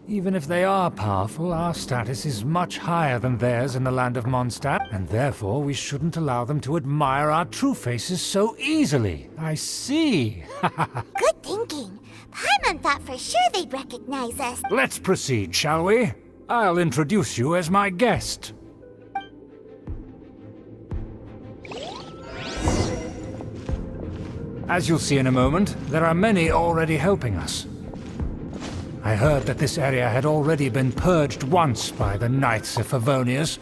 Speaker 3: Even if they are powerful, our status is much higher than theirs in the land of Mondstadt, and therefore we shouldn't allow them to admire our true faces so easily. I see.
Speaker 2: Good thinking. Paimon thought for sure they'd recognize us.
Speaker 3: Let's proceed, shall we? I'll introduce you as my guest. As you'll see in a moment, there are many already helping us. I heard that this area had already been purged once by the Knights of Favonius,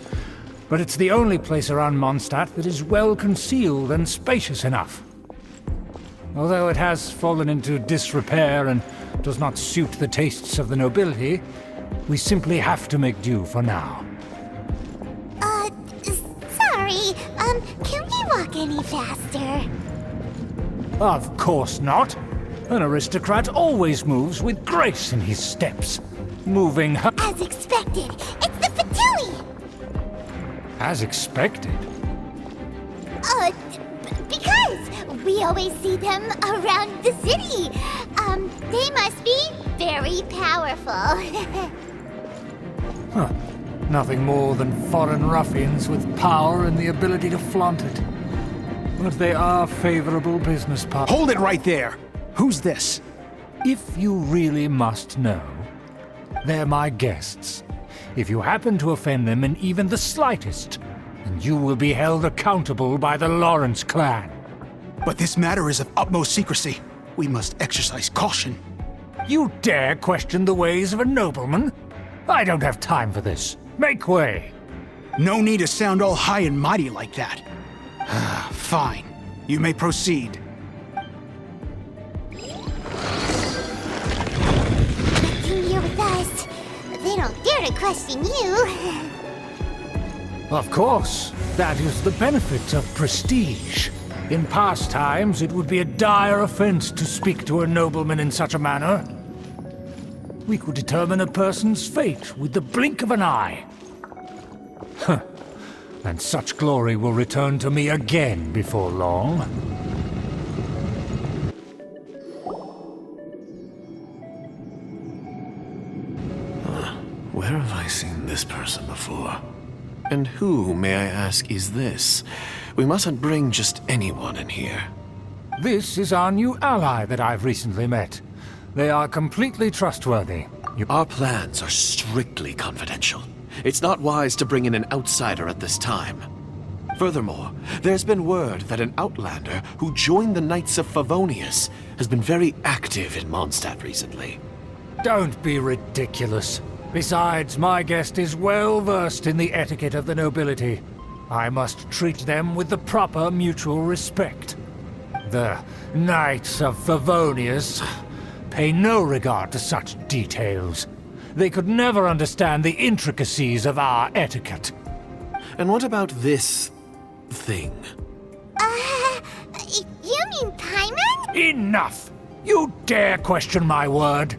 Speaker 3: but it's the only place around Mondstadt that is well concealed and spacious enough. Although it has fallen into disrepair and does not suit the tastes of the nobility, we simply have to make do for now.
Speaker 2: Sorry, can we walk any faster?
Speaker 3: Of course not. An aristocrat always moves with grace in his steps. Moving
Speaker 2: As expected, it's the Fatui!
Speaker 3: as expected.
Speaker 2: Because we always see them around the city. They must be very powerful.
Speaker 3: Nothing more than foreign ruffians with power and the ability to flaunt it. But they are favorable business partners.
Speaker 8: Hold it right there! Who's this?
Speaker 3: If you really must know, they're my guests. If you happen to offend them in even the slightest, then you will be held accountable by the Lawrence clan.
Speaker 8: But this matter is of utmost secrecy. We must exercise caution.
Speaker 3: You dare question the ways of a nobleman? I don't have time for this. Make way.
Speaker 8: No need to sound all high and mighty like that. Fine. You may proceed.
Speaker 2: Nothing here with us. They don't dare to question you.
Speaker 3: Of course, that is the benefit of prestige. In past times, it would be a dire offense to speak to a nobleman in such a manner. We could determine a person's fate with the blink of an eye. And such glory will return to me again before long.
Speaker 5: Where have I seen this person before? And who, may I ask, is this? We mustn't bring just anyone in here.
Speaker 3: This is our new ally that I've recently met. They are completely trustworthy.
Speaker 5: Our plans are strictly confidential. It's not wise to bring in an outsider at this time. Furthermore, there's been word that an outlander who joined the Knights of Favonius has been very active in Mondstadt recently.
Speaker 3: Don't be ridiculous. Besides, my guest is well versed in the etiquette of the nobility. I must treat them with the proper mutual respect. The Knights of Favonius pay no regard to such details. They could never understand the intricacies of our etiquette.
Speaker 5: And what about this thing?
Speaker 2: You mean Paimon?
Speaker 3: Enough! You dare question my word?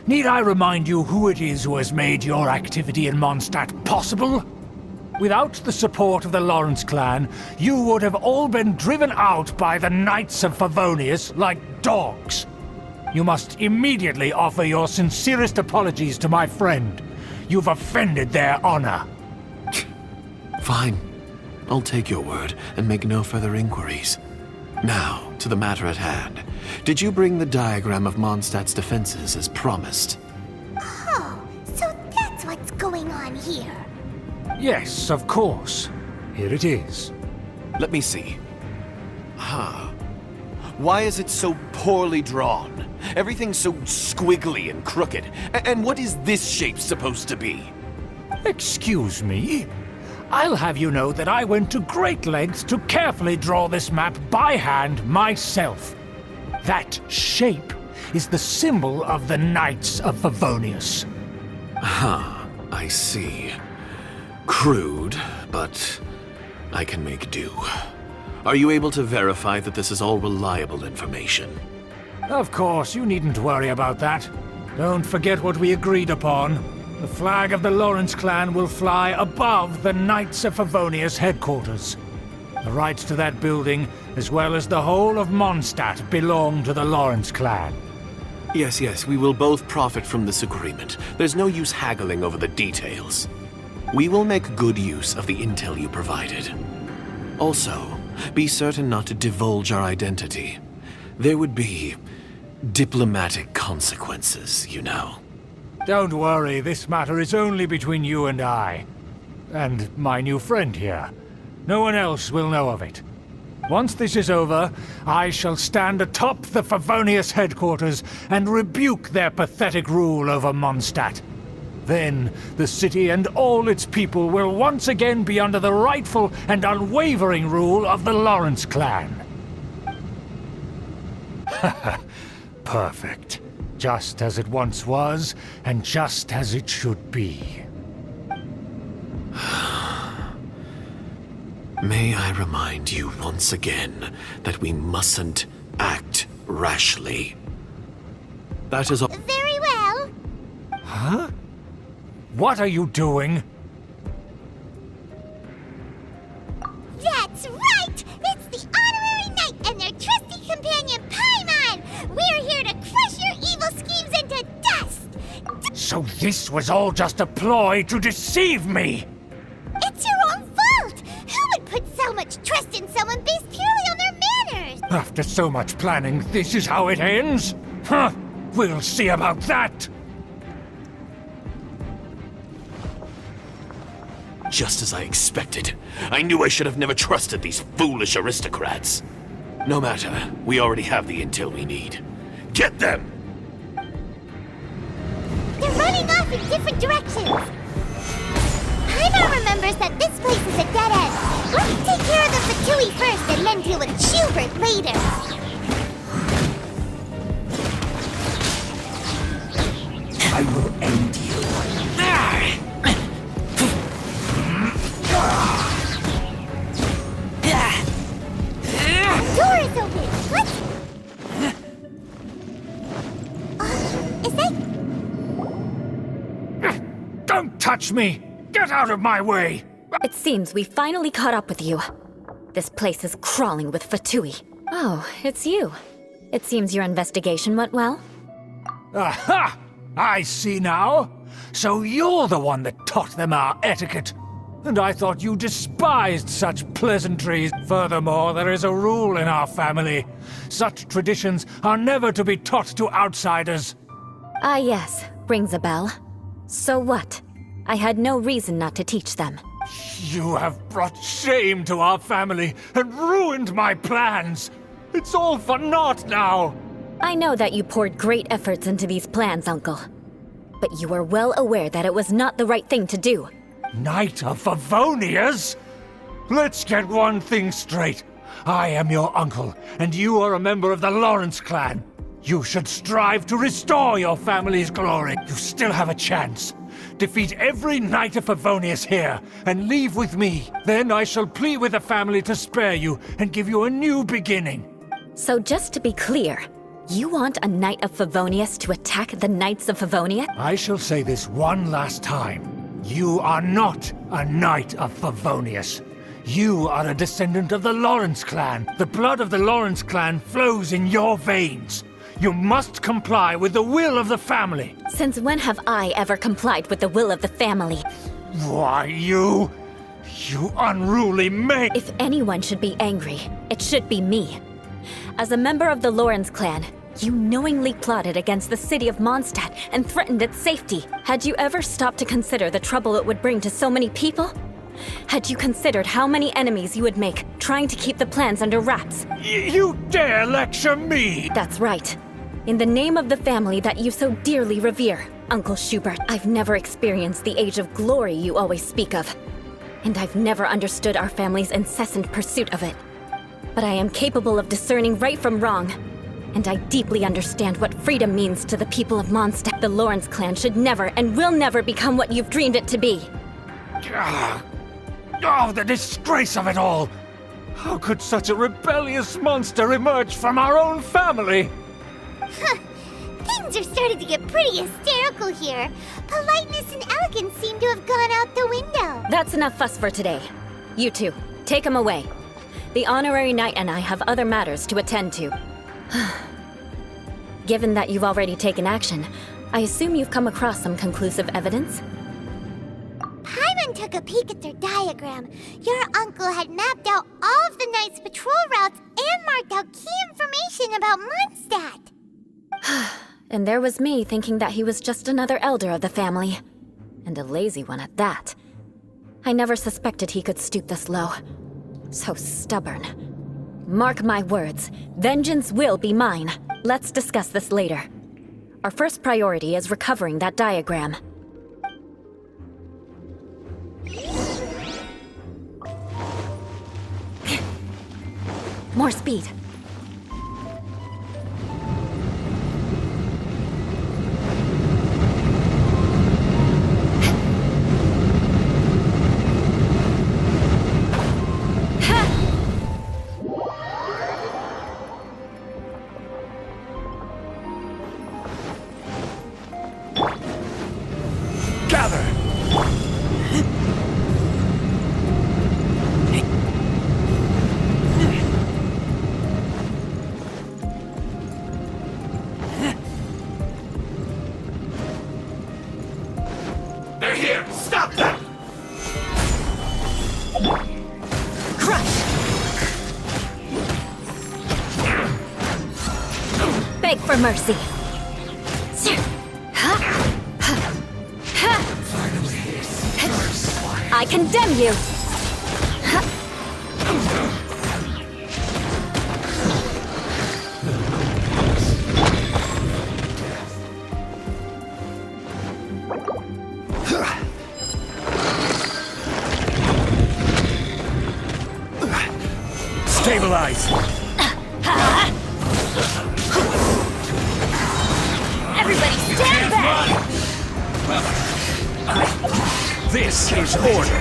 Speaker 3: Need I remind you who it is who has made your activity in Mondstadt possible? Without the support of the Lawrence clan, you would have all been driven out by the Knights of Favonius like dogs. You must immediately offer your sincerest apologies to my friend. You've offended their honor.
Speaker 5: Fine. I'll take your word and make no further inquiries. Now, to the matter at hand. Did you bring the diagram of Mondstadt's defenses as promised?
Speaker 2: Oh, so that's what's going on here.
Speaker 3: Yes, of course. Here it is.
Speaker 5: Let me see. Why is it so poorly drawn? Everything's so squiggly and crooked. And what is this shape supposed to be?
Speaker 3: Excuse me? I'll have you know that I went to great lengths to carefully draw this map by hand myself. That shape is the symbol of the Knights of Favonius.
Speaker 5: I see. Crude, but I can make do. Are you able to verify that this is all reliable information?
Speaker 3: Of course, you needn't worry about that. Don't forget what we agreed upon. The flag of the Lawrence clan will fly above the Knights of Favonius headquarters. The rights to that building, as well as the whole of Mondstadt, belong to the Lawrence clan.
Speaker 5: Yes, we will both profit from this agreement. There's no use haggling over the details. We will make good use of the intel you provided. Also, be certain not to divulge our identity. There would be diplomatic consequences, you know.
Speaker 3: Don't worry, this matter is only between you and I. And my new friend here. No one else will know of it. Once this is over, I shall stand atop the Favonius headquarters and rebuke their pathetic rule over Mondstadt. Then, the city and all its people will once again be under the rightful and unwavering rule of the Lawrence clan. Perfect. Just as it once was, and just as it should be.
Speaker 5: May I remind you once again that we mustn't act rashly. That is all.
Speaker 2: Very well.
Speaker 3: Huh? What are you doing?
Speaker 2: That's right! It's the honorary knight and their trusty companion Paimon! We're here to crush your evil schemes into dust!
Speaker 3: So this was all just a ploy to deceive me!
Speaker 2: It's your own fault! Who would put so much trust in someone based purely on their manners?
Speaker 3: After so much planning, this is how it ends? Huh! We'll see about that!
Speaker 5: Just as I expected. I knew I should have never trusted these foolish aristocrats. No matter, we already have the intel we need. Get them!
Speaker 2: They're running off in different directions. Paimon remembers that this place is a dead end. Let's take care of the Fatui first and then deal with Schubert later.
Speaker 3: I will end you.
Speaker 2: The door is open. What? Is that...
Speaker 3: Don't touch me! Get out of my way!
Speaker 6: It seems we finally caught up with you. This place is crawling with Fatui. Oh, it's you. It seems your investigation went well.
Speaker 3: Aha! I see now. So you're the one that taught them our etiquette. And I thought you despised such pleasantries. Furthermore, there is a rule in our family. Such traditions are never to be taught to outsiders.
Speaker 6: Ah, yes. Rings a bell. So what? I had no reason not to teach them.
Speaker 3: You have brought shame to our family and ruined my plans. It's all for naught now.
Speaker 6: I know that you poured great efforts into these plans, Uncle. But you were well aware that it was not the right thing to do.
Speaker 3: Knight of Favonius? Let's get one thing straight. I am your uncle, and you are a member of the Lawrence clan. You should strive to restore your family's glory. You still have a chance. Defeat every Knight of Favonius here, and leave with me. Then I shall plead with the family to spare you and give you a new beginning.
Speaker 6: So just to be clear, you want a Knight of Favonius to attack the Knights of Favonia?
Speaker 3: I shall say this one last time. You are not a Knight of Favonius. You are a descendant of the Lawrence clan. The blood of the Lawrence clan flows in your veins. You must comply with the will of the family.
Speaker 6: Since when have I ever complied with the will of the family?
Speaker 3: Why, you unruly maid!
Speaker 6: If anyone should be angry, it should be me. As a member of the Lawrence clan, you knowingly plotted against the city of Mondstadt and threatened its safety. Had you ever stopped to consider the trouble it would bring to so many people? Had you considered how many enemies you would make trying to keep the plans under wraps?
Speaker 3: You dare lecture me!
Speaker 6: That's right. In the name of the family that you so dearly revere, Uncle Schubert, I've never experienced the age of glory you always speak of. And I've never understood our family's incessant pursuit of it. But I am capable of discerning right from wrong. And I deeply understand what freedom means to the people of Mondstadt. The Lawrence clan should never and will never become what you've dreamed it to be.
Speaker 3: Oh, the disgrace of it all! How could such a rebellious monster emerge from our own family?
Speaker 2: Things are starting to get pretty hysterical here. Politeness and elegance seem to have gone out the window.
Speaker 6: That's enough fuss for today. You two, take him away. The honorary knight and I have other matters to attend to. Given that you've already taken action, I assume you've come across some conclusive evidence?
Speaker 2: Paimon took a peek at their diagram. Your uncle had mapped out all of the Knight's patrol routes and marked out key information about Mondstadt.
Speaker 6: And there was me thinking that he was just another elder of the family. And a lazy one at that. I never suspected he could stoop this low. So stubborn. Mark my words, vengeance will be mine. Let's discuss this later. Our first priority is recovering that diagram. More speed.
Speaker 3: Gather!
Speaker 5: They're here! Stop them!
Speaker 6: Crush! Beg for mercy. I condemn you!
Speaker 3: Stabilize!
Speaker 4: Everybody stand back!
Speaker 3: This is order!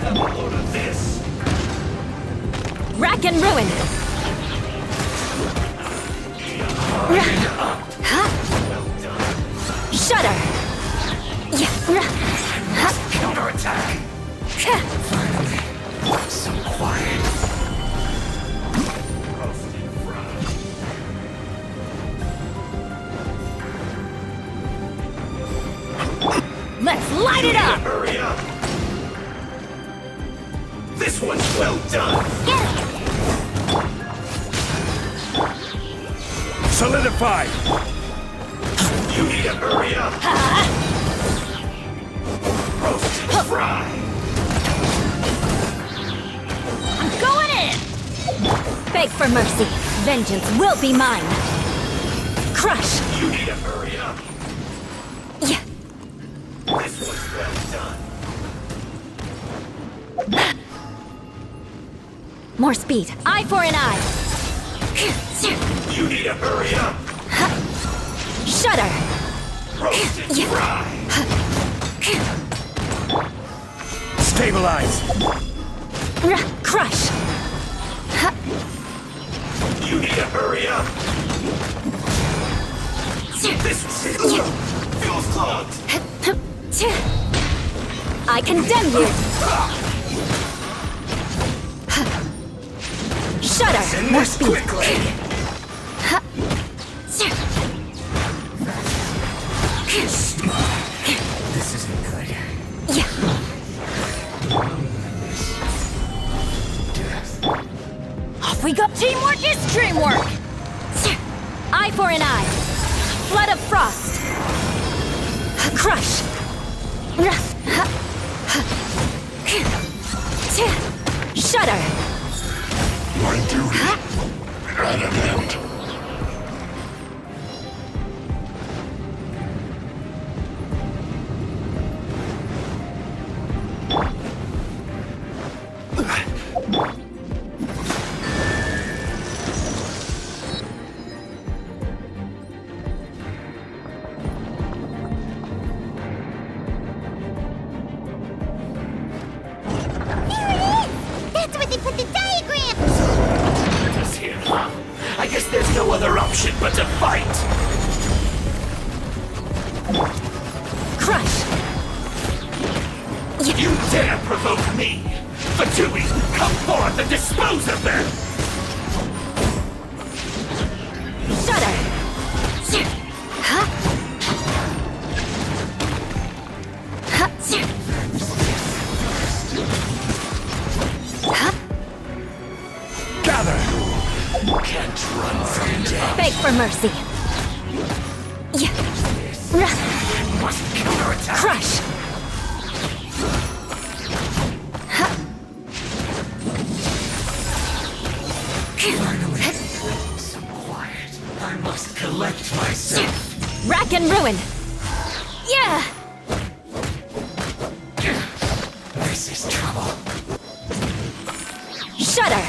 Speaker 5: Have a load of this!
Speaker 6: Rack and ruin! Shudder!
Speaker 5: Counterattack! So quiet. Roasted fries.
Speaker 6: Let's light it up!
Speaker 5: Hurry up! This one's well done!
Speaker 3: Solidify!
Speaker 5: You need to hurry up! Roasted fry!
Speaker 4: Going in!
Speaker 6: Beg for mercy. Vengeance will be mine. Crush!
Speaker 5: You need to hurry up!
Speaker 6: Yeah.
Speaker 5: This one's well done!
Speaker 6: More speed. Eye for an eye.
Speaker 10: You need to hurry up!
Speaker 6: Shudder!
Speaker 10: Roast and fry!
Speaker 3: Stabilize!
Speaker 6: Crush!
Speaker 10: You need to hurry up! This feels clogged!
Speaker 6: I condemn you! Shudder! More speed!
Speaker 10: Quickly! This isn't good.
Speaker 6: Off we go! Teamwork is dreamwork! Eye for an eye! Flood of frost! Crush! Shudder!
Speaker 10: My duty at an end.
Speaker 2: That's where they put the diagram!
Speaker 10: Us here, huh? I guess there's no other option but to fight!
Speaker 6: Crush!
Speaker 10: You dare provoke me! Fatui, come forth and dispose of them!
Speaker 6: Shudder!
Speaker 3: Gather!
Speaker 10: Can't run from death.
Speaker 6: Beg for mercy!
Speaker 10: Must counterattack.
Speaker 6: Crush!
Speaker 10: Finally, so quiet. I must collect myself.
Speaker 6: Rack and ruin! Yeah!
Speaker 10: This is trouble.
Speaker 6: Shudder!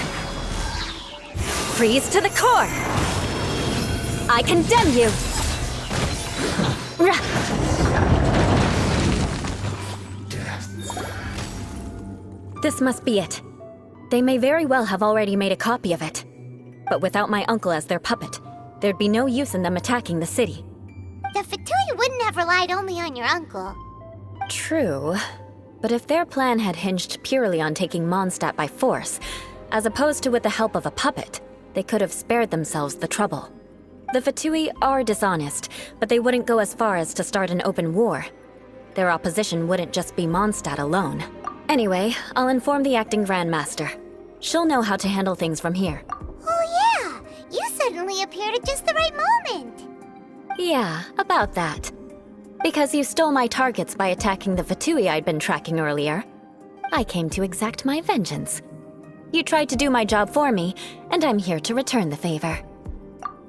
Speaker 6: Freeze to the core! I condemn you! This must be it. They may very well have already made a copy of it. But without my uncle as their puppet, there'd be no use in them attacking the city.
Speaker 2: The Fatui wouldn't have relied only on your uncle.
Speaker 6: True. But if their plan had hinged purely on taking Mondstadt by force, as opposed to with the help of a puppet, they could have spared themselves the trouble. The Fatui are dishonest, but they wouldn't go as far as to start an open war. Their opposition wouldn't just be Mondstadt alone. Anyway, I'll inform the acting Grandmaster. She'll know how to handle things from here.
Speaker 2: Oh yeah! You suddenly appeared at just the right moment!
Speaker 6: Yeah, about that. Because you stole my targets by attacking the Fatui I'd been tracking earlier, I came to exact my vengeance. You tried to do my job for me, and I'm here to return the favor.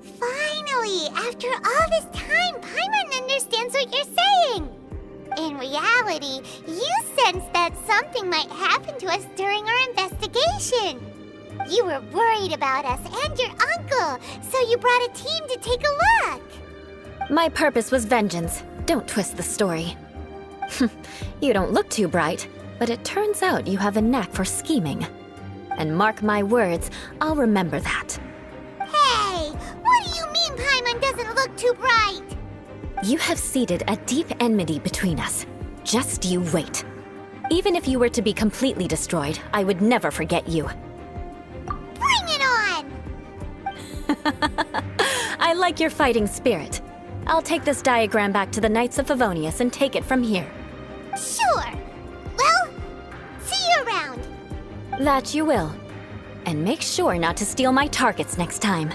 Speaker 2: Finally! After all this time, Paimon understands what you're saying! In reality, you sensed that something might happen to us during our investigation. You were worried about us and your uncle, so you brought a team to take a look.
Speaker 6: My purpose was vengeance. Don't twist the story. You don't look too bright, but it turns out you have a knack for scheming. And mark my words, I'll remember that.
Speaker 2: Hey, what do you mean Paimon doesn't look too bright?
Speaker 6: You have seeded a deep enmity between us. Just you wait. Even if you were to be completely destroyed, I would never forget you.
Speaker 2: Bring it on!
Speaker 6: I like your fighting spirit. I'll take this diagram back to the Knights of Favonius and take it from here.
Speaker 2: Sure. Well, see you around.
Speaker 6: That you will. And make sure not to steal my targets next time.